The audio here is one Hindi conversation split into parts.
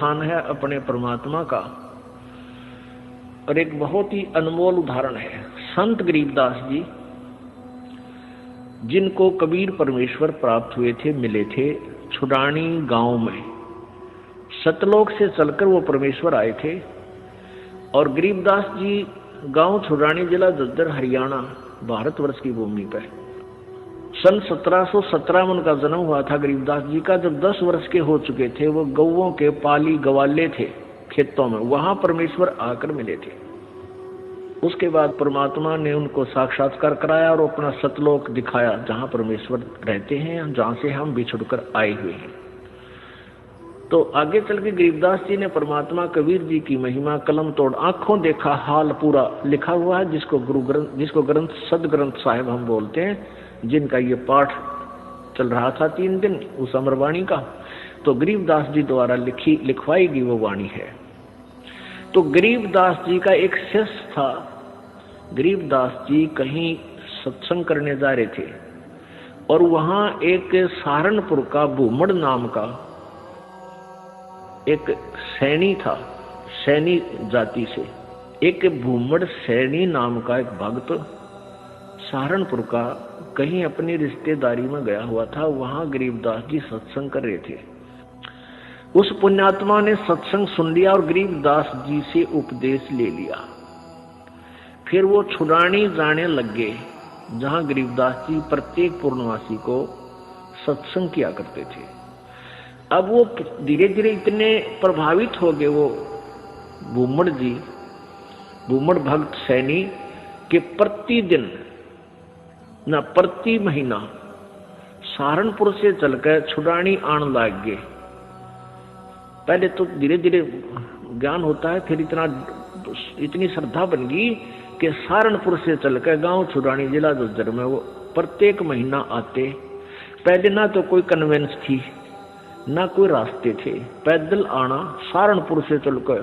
स्थान है अपने परमात्मा का। और एक बहुत ही अनमोल उदाहरण है संत गरीबदास जी, जिनको कबीर परमेश्वर प्राप्त हुए थे, मिले थे छुडानी गांव में। सतलोक से चलकर वो परमेश्वर आए थे। और गरीबदास जी गांव छुडानी, जिला झज्जर, हरियाणा, भारतवर्ष की भूमि पर सन 1717 में उनका जन्म हुआ था। गरीबदास जी का जब 10 वर्ष के हो चुके थे, वो गौओं के पाली गवाले थे खेतों में, वहां परमेश्वर आकर मिले थे। उसके बाद परमात्मा ने उनको साक्षात्कार कराया और अपना सतलोक दिखाया, जहां परमेश्वर रहते हैं, जहां से हम बिछुड़कर आए हुए हैं। तो आगे चल के गरीबदास जी ने परमात्मा कबीर जी की महिमा कलम तोड़ आंखों देखा हाल पूरा लिखा हुआ है, जिसको ग्रंथ सदग्रंथ साहिब हम बोलते हैं, जिनका ये पाठ चल रहा था 3 दिन उस अमरवाणी का। तो गरीबदास जी द्वारा लिखवाई गई वो वाणी है। तो गरीबदास जी का एक शिष्य था। गरीबदास जी कहीं सत्संग करने जा रहे थे और वहां एक सहारनपुर का भूमड़ नाम का एक सैनी था, सैनी जाति से एक भूमड़ सैनी नाम का एक भक्त सहारनपुर का कहीं अपनी रिश्तेदारी में गया हुआ था। वहां गरीबदास जी सत्संग कर रहे थे। उस पुण्यात्मा ने सत्संग सुन लिया और गरीबदास जी से उपदेश ले लिया। फिर वो छुडानी जाने लग गए, जहां गरीबदास जी प्रत्येक पूर्णवासी को सत्संग किया करते थे। अब वो धीरे धीरे इतने प्रभावित हो गए वो भूमड़ जी, भूमड़ भक्त सैनी, के प्रतिदिन ना प्रति महीना सहारनपुर से चलकर छुडानी आने लग गए। पहले तो धीरे धीरे ज्ञान होता है, फिर इतनी श्रद्धा बन गई कि सहारनपुर से चलकर गांव छुडानी, जिला झज्जर में वो प्रत्येक महीना आते। पहले ना तो कोई कन्वेंस थी, ना कोई रास्ते थे, पैदल आना सहारनपुर से चलकर।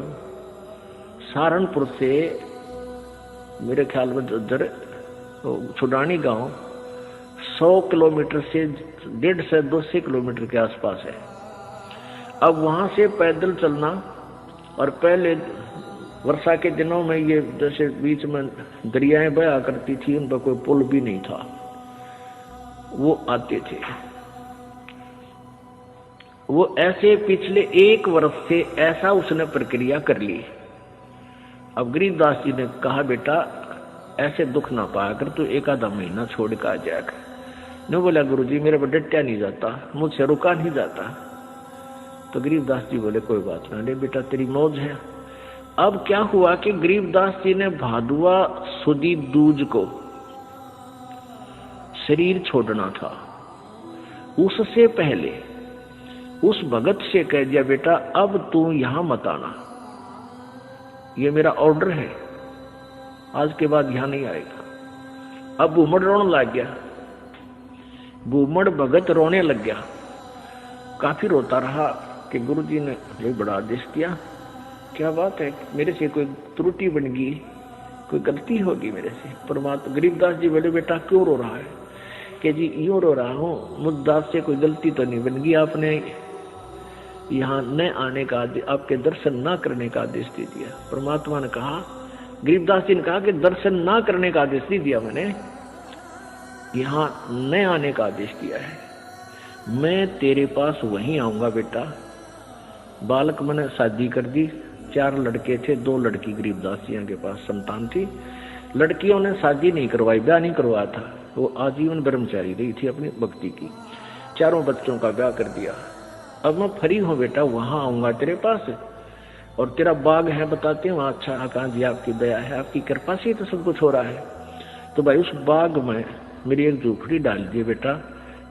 सहारनपुर से मेरे ख्याल में झज्जर छुडानी गांव 100 किलोमीटर से 150 से 200 किलोमीटर के आसपास है। अब वहां से पैदल चलना, और पहले वर्षा के दिनों में ये जैसे बीच में दरियाएं बहा करती थी, उन पर कोई पुल भी नहीं था, वो आते थे। वो ऐसे पिछले 1 वर्ष से ऐसा उसने प्रक्रिया कर ली। अब गरीबदास जी ने कहा, बेटा ऐसे दुख ना पाया कर, तू 1 आधा महीना छोड़ कर आ जाएगा। नहीं बोला, गुरुजी मेरे पर डटया नहीं जाता, मुझसे रुका नहीं जाता। तो गरीबदास जी बोले, कोई बात ना, ले बेटा तेरी मौज है। अब क्या हुआ कि गरीबदास जी ने भादुआ सुदी दूज को शरीर छोड़ना था। उससे पहले उस भगत से कह दिया, बेटा अब तू यहां मत आना, ये मेरा ऑर्डर है, आज के बाद यहां नहीं आएगा। अब भूमड़ रोने लग गया, भूमड़ भगत रोने लग गया। काफी रोता रहा कि गुरुजी ने मुझे बड़ा आदेश दिया, क्या बात है, मेरे से कोई त्रुटि बन गई, कोई गलती होगी मेरे से। परमात्मा गरीबदास जी बोले, बेटा क्यों रो रहा है? कि जी यूं रो रहा हूं, मुझदास से कोई गलती तो नहीं बन गई, आपने यहाँ न आने का, आपके दर्शन ना करने का आदेश दे दिया। परमात्मा ने कहा, गरीबदास जी ने कहा कि दर्शन ना करने का आदेश नहीं दिया मैंने, यहाँ न आने का आदेश दिया है। मैं तेरे पास वहीं आऊंगा बेटा। बालक मैंने शादी कर दी, 4 लड़के थे, 2 लड़की गरीबदास जी के पास संतान थी। लड़कियों ने शादी नहीं करवाई, ब्याह नहीं करवाया था, वो आजीवन ब्रह्मचारी रही थी अपनी भक्ति की। 4 बच्चों का ब्याह कर दिया। अब मैं फ्री हूं बेटा, वहां आऊंगा तेरे पास, और तेरा बाग है बताते हैं वहां, अच्छा कहा जी आपकी दया है, आपकी कृपा से तो सब कुछ हो रहा है। तो भाई उस बाग में मेरी एक झोपड़ी डाल दिए बेटा,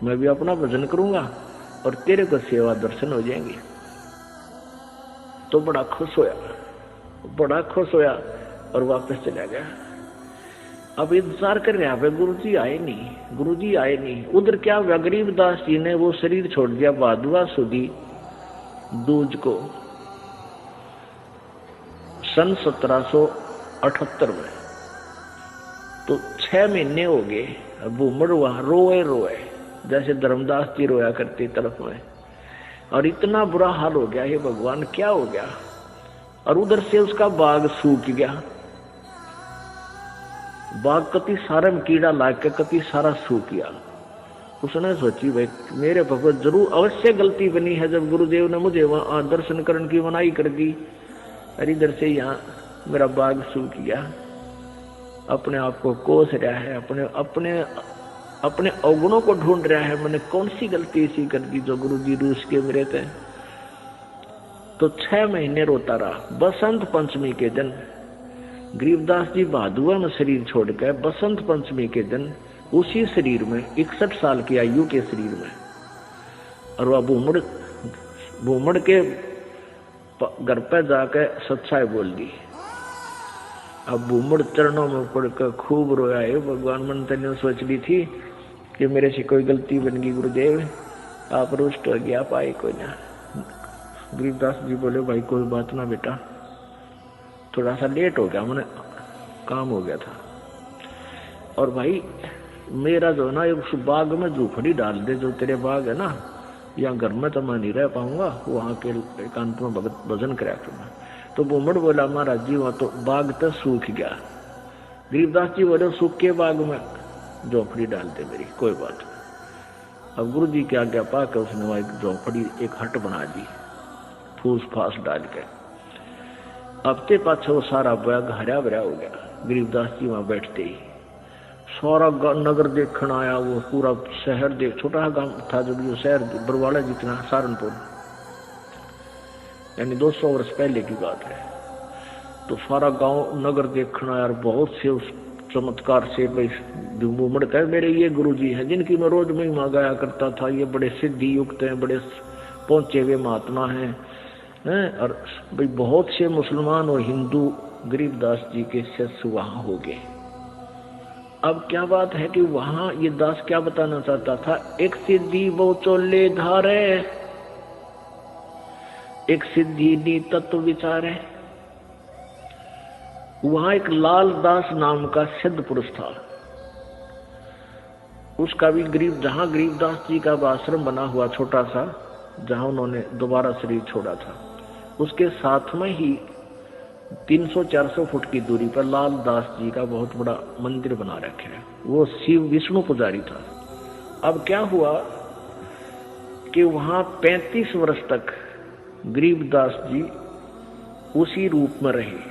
मैं भी अपना भजन करूंगा और तेरे को सेवा दर्शन हो जाएंगे। तो बड़ा खुश होया और वापस चला गया। अब इंतजार कर रहा है, गुरुजी आए नहीं। उधर क्या हुआ, गरीबदास जी ने वो शरीर छोड़ दिया भादुआ सुदी दूज को सन 1778 में। तो 6 महीने हो गए। भूमड़ वहां रोए जैसे धर्मदास जी रोया करते तरफ में। और इतना बुरा हाल हो गया, हे भगवान क्या हो गया। और उधर से उसका बाग सूख गया, बाग कति सारे में कीड़ा लाग के कति सारा सूख गया। उसने सोची भाई मेरे भगवत जरूर अवश्य गलती बनी है जब गुरुदेव ने मुझे वहां दर्शन करने की मनाही कर दी। अरे इधर से यहाँ मेरा बाग सूख गया, अपने आप को कोस रहा है, अपने अपने अपने अवगुणों को ढूंढ रहा है, मैंने कौन सी गलती ऐसी कर दी जो गुरु जी रूस के मेरे थे। तो 6 महीने रोता रहा। बसंत पंचमी के दिन गरीबदास जी बहादुआ में शरीर छोड़कर बसंत पंचमी के दिन उसी शरीर में 61 साल की आयु के शरीर में, और वह भूमड़ के घर पर जाकर सच्चाई बोल दी। अब भूमड़ चरणों में पड़कर खूब रोया, है भगवान मन ने सोच ली थी कि मेरे से कोई गलती बन गई गुरुदेव, आप रुष्ट हो गया, पाए कोई ना। गरीबदास जी बोले भाई कोई बात ना बेटा, थोड़ा सा लेट हो गया, मैंने काम हो गया था। और भाई मेरा जो ना उस बाग में झूपड़ी डाल दे, जो तेरे बाग है ना, यहाँ घर में तो मैं नहीं रह पाऊंगा, वहां के एकांत में भगत भजन कराया करूंगा। तो बुमड़ बोला महाराज जी वहां तो बाग तो सूख गया। गरीबदास जी बोले सूख के बाग में झोपड़ी डाल दे मेरी, कोई बात नहीं। अब गुरु जी की आज्ञा पाकर उसने वहां एक झोपड़ी एक हट बना दी फूस फास डाल के। हफ्ते पाछे वो सारा बाग हरा भरा हो गया। गरीबदास जी वहां बैठते ही सारा नगर देखने आया, वो पूरा शहर देख, छोटा गांव था जब जो शहर बरवाड़ा जितना, सहारनपुर, यानी 200 वर्ष पहले की बात है। तो सारा गांव नगर देखना यार, बहुत से उस चमत्कार से भाई घूमड़ कर मेरे ये गुरुजी हैं जिनकी मैं रोज महिमा गाया करता था, ये बड़े सिद्धि युक्त हैं, बड़े पहुंचे हुए महात्मा हैं। और भाई बहुत से मुसलमान और हिंदू गरीबदास जी के शिष्य वहां हो गए। अब क्या बात है कि वहां ये दास क्या बताना चाहता था, एक सिद्धि वो चोले धारे, एक सिद्धि दी तत्व विचारे। वहां एक लाल दास नाम का सिद्ध पुरुष था, उसका भी जहां गरीबदास जी का आश्रम बना हुआ छोटा सा, जहां उन्होंने दोबारा शरीर छोड़ा था, उसके साथ में ही 300-400 फुट की दूरी पर लाल दास जी का बहुत बड़ा मंदिर बना रखे है। वो शिव विष्णु पुजारी था। अब क्या हुआ कि वहां 35 वर्ष तक गरीबदास जी उसी रूप में रहे।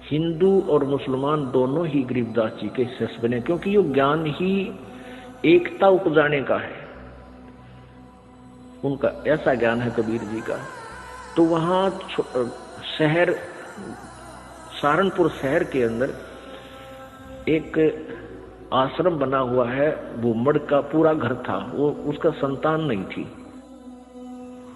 हिंदू और मुसलमान दोनों ही गरीबदास जी के शिष्य बने, क्योंकि ये ज्ञान ही एकता उपजाने का है, उनका ऐसा ज्ञान है कबीर जी का। तो वहां शहर सहारनपुर शहर के अंदर एक आश्रम बना हुआ है, भूमड़ का पूरा घर था, वो उसका संतान नहीं थी।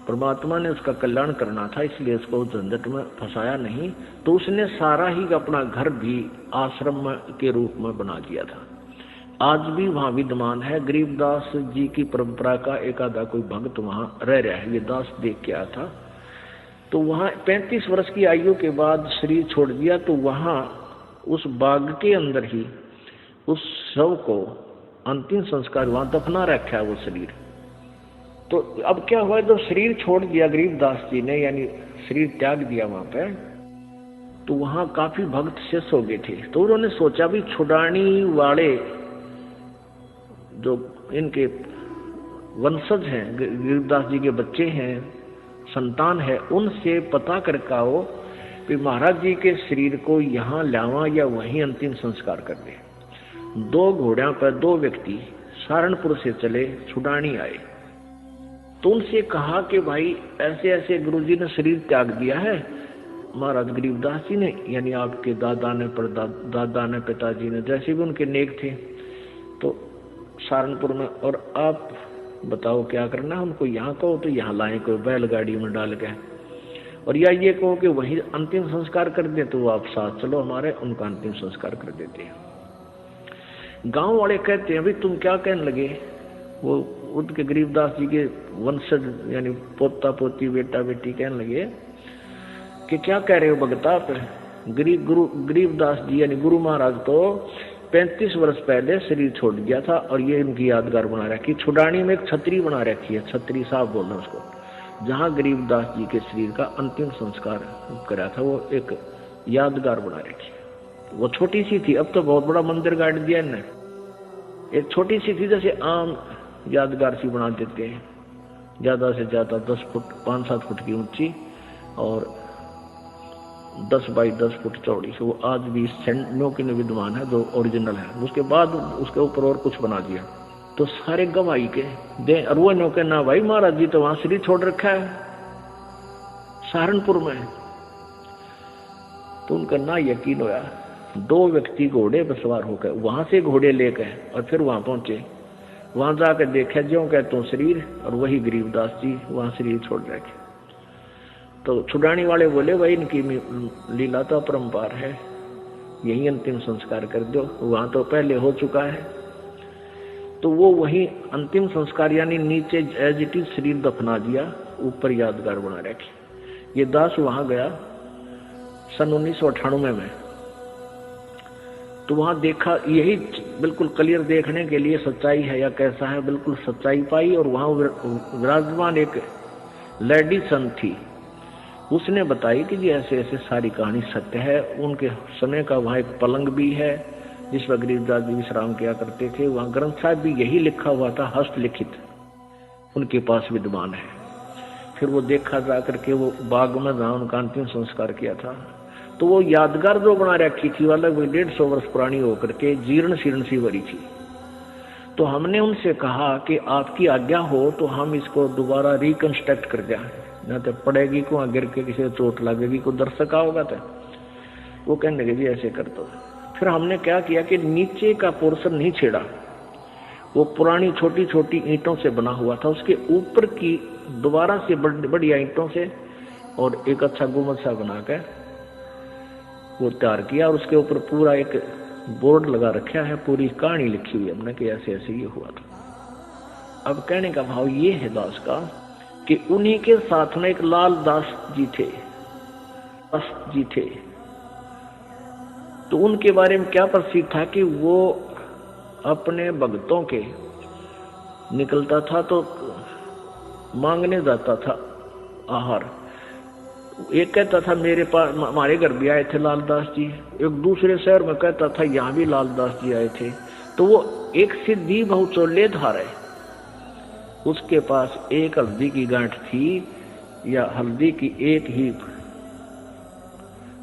परमात्मा ने उसका कल्याण करना था, इसलिए उसको झंझट में फंसाया नहीं, तो उसने सारा ही अपना घर भी आश्रम के रूप में बना दिया था। आज भी वहां विद्यमान है। गरीबदास जी की परंपरा का एक आधा कोई भक्त वहां रह रहा है, ये दास देख के आया था। तो वहां 35 वर्ष की आयु के बाद शरीर छोड़ दिया, तो वहां उस बाग के अंदर ही उस शव को अंतिम संस्कार वहां दफना रखा है वो शरीर। तो अब क्या हुआ, जब शरीर छोड़ दिया गरीबदास जी ने, यानी शरीर त्याग दिया वहां पे, तो वहां काफी भक्त शिष्य हो गए थे। तो उन्होंने सोचा भी छुड़ानी वाले जो इनके वंशज हैं, गरीबदास जी के बच्चे हैं, संतान है, उनसे पता करके आओ कि महाराज जी के शरीर को यहाँ लावा या वहीं अंतिम संस्कार कर दे। 2 घोड़ियों पर 2 व्यक्ति सहारनपुर से चले, छुड़ानी आए। तो उनसे कहा कि भाई ऐसे ऐसे गुरुजी ने शरीर त्याग दिया है, महाराज गरीबदास जी ने, यानी आपके दादा ने, दादा ने, पिताजी ने, जैसे भी उनके नेक थे, तो सहारनपुर में, और आप बताओ क्या करना है उनको, यहाँ कहो तो यहाँ लाएं कोई बैलगाड़ी में डाल के, और या ये कहो कि वहीं अंतिम संस्कार कर दे, तो आप साथ चलो हमारे, उनका अंतिम संस्कार कर देते हैं। गांव वाले कहते हैं भाई तुम क्या कहने लगे, वो उनके गरीबदास जी के वंशज यानी पोता पोती बेटा बेटी कहने लगे कि क्या कह रहे हो भगत आप, गरीबदास जी यानी गुरु महाराज तो 35 वर्ष पहले शरीर छोड़ दिया था और ये इनकी यादगार बना रखी। छुडानी में एक छतरी बना रखी है, छतरी साहब बोलना उसको, जहाँ गरीबदास जी के शरीर का अंतिम संस्कार करा था, वो एक यादगार बना रखी है। वो छोटी सी थी, अब तो बहुत बड़ा मंदिर गाड़ दिया इन्हें। एक छोटी सी थी, जैसे आम यादगार सी बना देते हैं, ज्यादा से ज्यादा 10 फुट 5-7 फुट की ऊंची और 10 बाई 10 फुट चौड़ी से। वो आज भी सेंटनों की विद्यमान है, जो ओरिजिनल है। उसके बाद उसके ऊपर और कुछ बना दिया, तो सारे गवाही के दे। और वो नो के ना भाई महाराज जी तो वहां शरीर छोड़ रखा है सहारनपुर में। तो उनका ना यकीन होया। 2 व्यक्ति घोड़े पर सवार होकर वहां से घोड़े लेकर और फिर वहां पहुंचे। वहां जाकर देखा जो कहते शरीर, और वही गरीबदास जी वहां शरीर छोड़ रखे। तो छुड़ानी वाले बोले भाई इनकी लीला तो अपरंपार है, यही अंतिम संस्कार कर दो, वहां तो पहले हो चुका है। तो वो वही अंतिम संस्कार यानी नीचे एज इट इज शरीर दफना दिया, ऊपर यादगार बना रखी। ये दास वहां गया सन 1998 में। तो वहां देखा, यही बिल्कुल क्लियर देखने के लिए सच्चाई है या कैसा है, बिल्कुल सच्चाई पाई। और वहां विराजमान एक लेडी संत थी, उसने बताई कि जी ऐसे ऐसे सारी कहानी सत्य है। उनके समय का वहां एक पलंग भी है जिस पर गरीबदास जी विश्राम किया करते थे। वहां ग्रंथ साहब भी यही लिखा हुआ था, हस्तलिखित उनके पास विद्यमान है। फिर वो देखा जा करके वो बाग में जहां उनका अंतिम संस्कार किया था। तो वो यादगार जो बना रखी थी अलग 150 वर्ष पुरानी होकर के जीर्ण शीर्ण सी भरी थी। तो हमने उनसे कहा कि आपकी आज्ञा हो तो हम इसको दोबारा रिकंस्ट्रक्ट कर जाए, न तो पड़ेगी को गिर के किसी को चोट लगेगी, को दर्शक होगा। तो वो कहने लगे जी ऐसे कर दो। फिर हमने क्या किया कि नीचे का पोर्शन नहीं छेड़ा, वो पुरानी छोटी छोटी ईंटों से बना हुआ था, उसके ऊपर की दोबारा से बढ़िया ईंटों से और एक अच्छा गुम्बद सा बनाकर वो तैयार किया। और उसके ऊपर पूरा एक बोर्ड लगा रखा है, पूरी कहानी लिखी हुई हमने कि ऐसे ऐसे ये हुआ था। अब कहने का भाव ये है दास का कि उन्हीं के साथ में एक लाल दास जी थे। तो उनके बारे में क्या प्रसिद्ध था कि वो अपने भक्तों के निकलता था तो मांगने जाता था आहार। एक कहता था मेरे पास हमारे घर भी आए थे लालदास जी, एक दूसरे शहर में कहता था यहाँ भी लालदास जी आए थे। तो वो एक सिद्धि बहुचोलेधार है, उसके पास एक हल्दी की गांठ थी या हल्दी की एक ही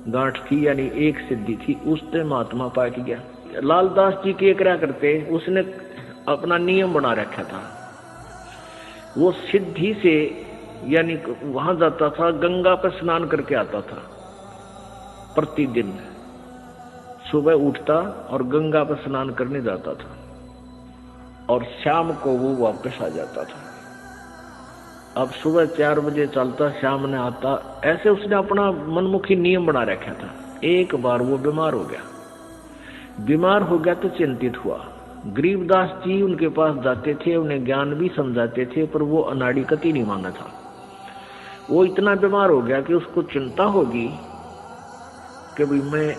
गांठ थी, यानी एक सिद्धि थी, उसने महात्मा पा गया। लालदास जी के क्या करते, उसने अपना नियम बना रखा था। वो सिद्धि से यानी वहां जाता था, गंगा पर स्नान करके आता था प्रतिदिन। सुबह उठता और गंगा पर स्नान करने जाता था और शाम को वो वापस आ जाता था। अब सुबह 4 बजे चलता, शाम ने आता, ऐसे उसने अपना मनमुखी नियम बना रखा था। एक बार वो बीमार हो गया तो चिंतित हुआ। गरीबदास जी उनके पास जाते थे, उन्हें ज्ञान भी समझाते थे, पर वो अनाड़ी कति नहीं माना था। वो इतना बीमार हो गया कि उसको चिंता होगी कि भाई मैं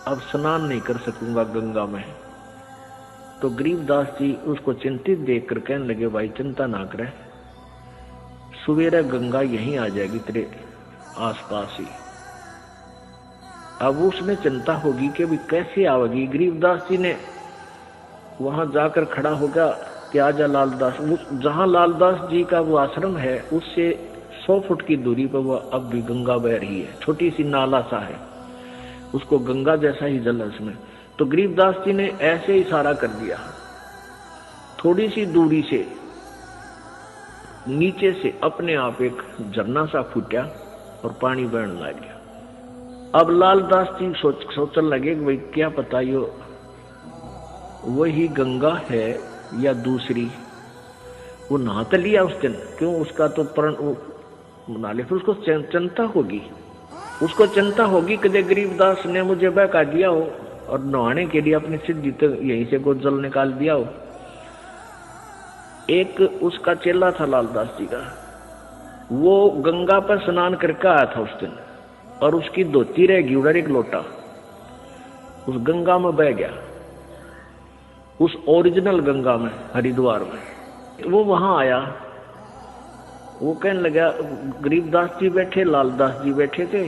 अब स्नान नहीं कर सकूंगा गंगा में। तो गरीबदास जी उसको चिंतित देखकर कहने लगे भाई चिंता ना करे, सवेरे गंगा यहीं आ जाएगी तेरे आसपास ही। अब उसने चिंता होगी कि भाई कैसे आवेगी। गरीबदास जी ने वहां जाकर खड़ा होगा कि आजा लालदास। जहां लालदास जी का वो आश्रम है उससे 100 फुट की दूरी पर वो अब भी गंगा बह रही है, छोटी सी नाला सा है, उसको गंगा जैसा ही जल है उसमें। तो गरीबदास जी ने ऐसे इशारा कर दिया, थोड़ी सी दूरी से नीचे से अपने आप एक झरना सा फूटा और पानी बहने लग गया। अब लालदास जी सोचने लगे कि भाई क्या पता यो वही गंगा है या दूसरी। वो नहा तो लिया उस दिन, क्यों उसका तो प्रण बना ले, फिर उसको चिंता होगी कि गरीबदास ने मुझे बहका दिया हो और नहाने के लिए अपनी सिद्धि तो यहीं से को जल निकाल दिया हो। एक उसका चेला था लालदास जी का, वो गंगा पर स्नान करके आया था उस दिन, और उसकी धोती रह गई उधर एक लोटा उस गंगा में बह गया। उस ओरिजिनल गंगा में, हरिद्वार में। वो वहां आया, वो कहने लगा, गरीबदास जी बैठे, लालदास जी बैठे थे।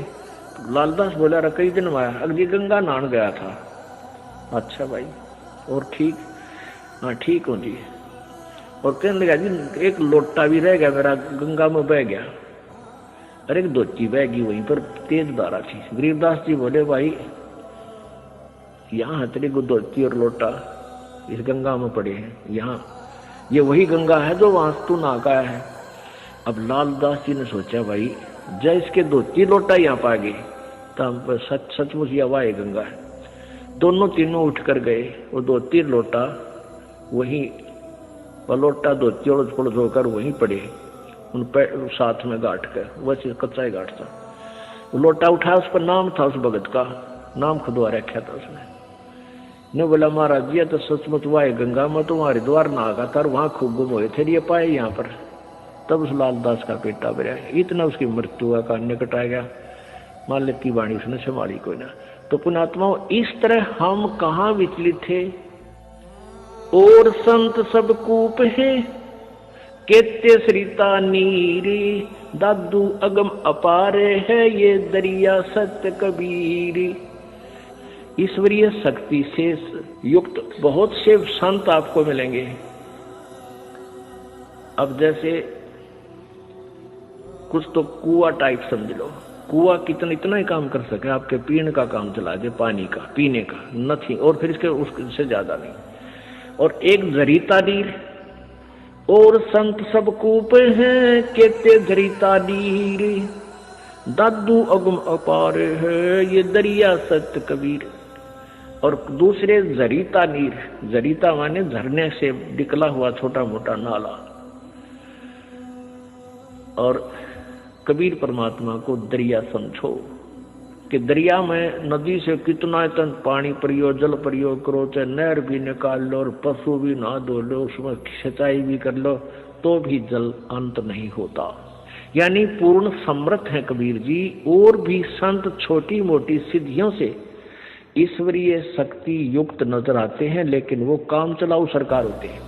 लालदास बोला, रे कई दिन आया, अगली गंगा नहान गया था। अच्छा भाई, और ठीक? हाँ ठीक हूँ जी। और कहने लगा, जी एक लोटा भी रह गया मेरा, गंगा में बह गया। अरे एक धोती बह गई वहीं पर, तेज धारा थी। गरीबदास जी बोले, भाई यहाँ तेरी धोती और लोटा इस गंगा में पड़े हैं, यहाँ ये वही गंगा है जो वहां तू नहा का है। अब लालदास जी ने सोचा, भाई जय इसके धोती लोटा यहाँ पा गए तो सचमुच यह वाह गंगा है। दोनों तीनों उठ कर गए, वो धोती लोटा वही, लोटा धोती और पड़ोस होकर वहीं पड़े, उन पे साथ में गांठ कर, वैसे कच्चा ही गांठ था। वो लोटा उठाया, उस पर नाम था उस भगत का, नाम खुदवा रखा था उसने। ने बोला, महाराज जी तो सचमुच वाह गंगा में तो हरिद्वार नहा का था, वहां खूब गुम हुए थे, ये पाए यहाँ पर। तब उस लालदास का पेटा भरा, इतना उसकी मृत्यु का निकट आ गया। मालिक की वाणी उसने संभाली कोई ना। तो पुण्यात्माओं, इस तरह हम कहाँ विचलित थे। और संत सब कूप है, केते सरिता नीरी, दादू अगम अपारे है, ये दरिया सत्य कबीरी। ईश्वरीय शक्ति से युक्त बहुत से संत आपको मिलेंगे। अब जैसे कुछ तो कुआ टाइप समझ लो, कुआ इतना ही काम कर सके, आपके पीने का काम चला दे, पानी का पीने का नथिंग, और फिर इसके उससे ज्यादा नहीं। और एक जरीता नीर, और संत सब कूप हैं, केते जरीता नीर, दादू अगम अपार है, ये दरिया सत्य कबीर। और दूसरे जरीता नीर, जरीता माने झरने से निकला हुआ छोटा मोटा नाला। और कबीर परमात्मा को दरिया समझो कि दरिया में नदी से कितना इतना पानी प्रयोग, जल प्रयोग करो, चाहे नहर भी निकाल लो और पशु भी नहा धो लो, उसमें सिंचाई भी कर लो, तो भी जल अंत नहीं होता। यानी पूर्ण समर्थ है कबीर जी। और भी संत छोटी मोटी सिद्धियों से ईश्वरीय शक्ति युक्त नजर आते हैं, लेकिन वो काम चलाऊ सरकार होते हैं।